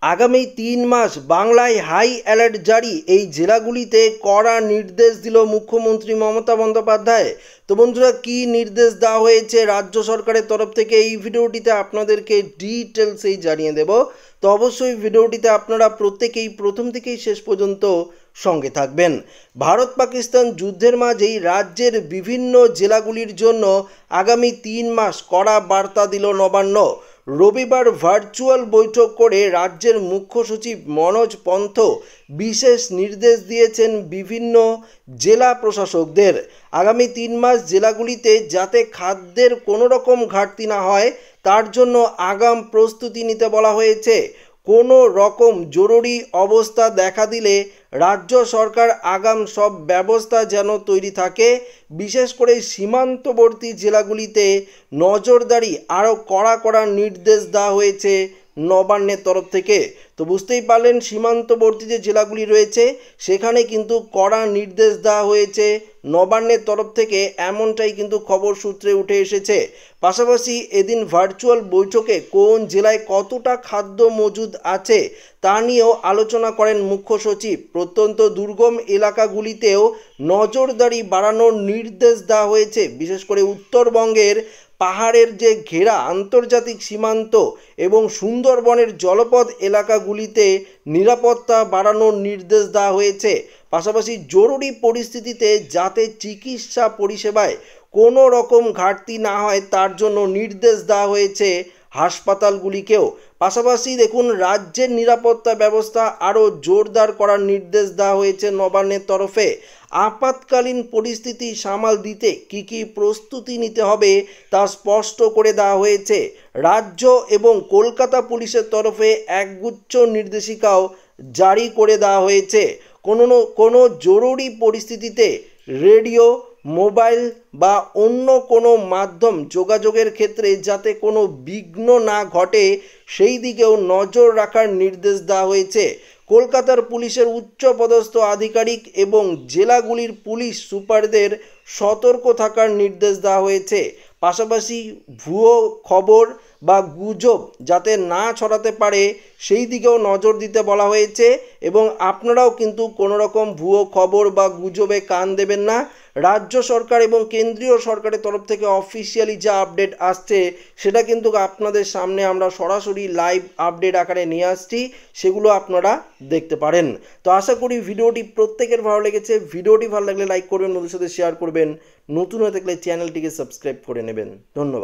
আগামী ৩ মাস বাংলায় high alert জারি। এই জেলাগুলিতে কড়া নির্দেশ দিল মুখ্যমন্ত্রী মমতা বন্দ্যোপাধ্যায়। তো বন্ধুরা, কি নির্দেশ দেওয়া হয়েছে রাজ্য সরকারের তরফ থেকে এই ভিডিওটিতে আপনাদেরকে ডিটেলসেই জানিয়ে দেব। তো অবশ্যই ভিডিওটিতে আপনারা প্রত্যেকেই প্রথম থেকেই শেষ পর্যন্ত সঙ্গে থাকবেন। ভারত পাকিস্তান যুদ্ধের মাঝেই রাজ্যের বিভিন্ন জেলাগুলির জন্য আগামী ৩ মাস কড়া বার্তা দিল নবান্ন। রবিবার ভার্চুয়াল বৈঠক করে রাজ্যের মুখ্য সচিব মনোজ পন্থ বিশেষ নির্দেশ দিয়েছেন বিভিন্ন জেলা প্রশাসকদের। আগামী ৩ মাস জেলাগুলিতে যাতে খাদ্যের কোনো রকম ঘাটতি না হয় তার জন্য আগাম প্রস্তুতি নিতে বলা হয়েছে। কোনো রকম জরুরি অবস্থা দেখা দিলে রাজ্য সরকার আগাম সব ব্যবস্থা যেন তৈরি থাকে। বিশেষ করে সীমান্তবর্তী জেলাগুলিতে নজরদারি আরও কড়া নির্দেশ দেওয়া হয়েছে নবান্নের তরফ থেকে। তো বুঝতেই পারলেন, সীমান্তবর্তী যে জেলাগুলি রয়েছে সেখানে কিন্তু কড়া নির্দেশ দেওয়া হয়েছে নবান্নের তরফ থেকে, এমনটাই কিন্তু খবর সূত্রে উঠে এসেছে। পাশাপাশি এদিন ভার্চুয়াল বৈঠকে কোন জেলায় কতটা খাদ্য মজুদ আছে তা নিয়েও আলোচনা করেন মুখ্য সচিব। প্রত্যন্ত দুর্গম এলাকাগুলিতেও নজরদারি বাড়ানোর নির্দেশ দেওয়া হয়েছে। বিশেষ করে উত্তরবঙ্গের পাহাড়ের যে ঘেরা আন্তর্জাতিক সীমান্ত এবং সুন্দরবনের জলপথ এলাকাগুলিতে নিরাপত্তা বাড়ানোর নির্দেশ দেওয়া হয়েছে। পাশাপাশি জরুরি পরিস্থিতিতে যাতে চিকিৎসা পরিষেবায় কোনো রকম ঘাটতি না হয় তার জন্য নির্দেশ দেওয়া হয়েছে হাসপাতালগুলিকেও। পাশাপাশি দেখুন, রাজ্যের নিরাপত্তা ব্যবস্থা আরও জোরদার করার নির্দেশ দেওয়া হয়েছে নবান্নের তরফে। আপাতকালীন পরিস্থিতি সামাল দিতে কী প্রস্তুতি নিতে হবে তা স্পষ্ট করে দেওয়া হয়েছে। রাজ্য এবং কলকাতা পুলিশের তরফে একগুচ্ছ নির্দেশিকাও জারি করে দেওয়া হয়েছে। কোনো জরুরি পরিস্থিতিতে রেডিও, মোবাইল বা অন্য কোনো মাধ্যম যোগাযোগের ক্ষেত্রে যাতে কোনো বিঘ্ন না ঘটে সেই দিকেও নজর রাখার নির্দেশ দেওয়া হয়েছে। কলকাতার পুলিশের উচ্চপদস্থ আধিকারিক এবং জেলাগুলির পুলিশ সুপারদের সতর্ক থাকার নির্দেশ দেওয়া হয়েছে। পাশাপাশি ভুয়ো খবর বা গুজব যাতে না ছড়াতে পারে সেই দিকেও নজর দিতে বলা হয়েছে। এবং আপনারাও কিন্তু কোনো রকম ভুয়ো খবর বা গুজবে কান দেবেন না। রাজ্য সরকার এবং কেন্দ্রীয় সরকারের তরফ থেকে অফিসিয়ালি যা আপডেট আসছে সেটা কিন্তু আপনাদের সামনে আমরা সরাসরি লাইভ আপডেট আকারে নিয়ে আসছি, সেগুলো আপনারা দেখতে পারেন। তো আশা করি ভিডিওটি প্রত্যেকের ভালো লেগেছে। ভিডিওটি ভালো লাগলে লাইক করবেন, বন্ধুদের সাথে শেয়ার করবেন, নতুন হয়ে থাকলে চ্যানেলটিকে সাবস্ক্রাইব করে নেবেন। ধন্যবাদ।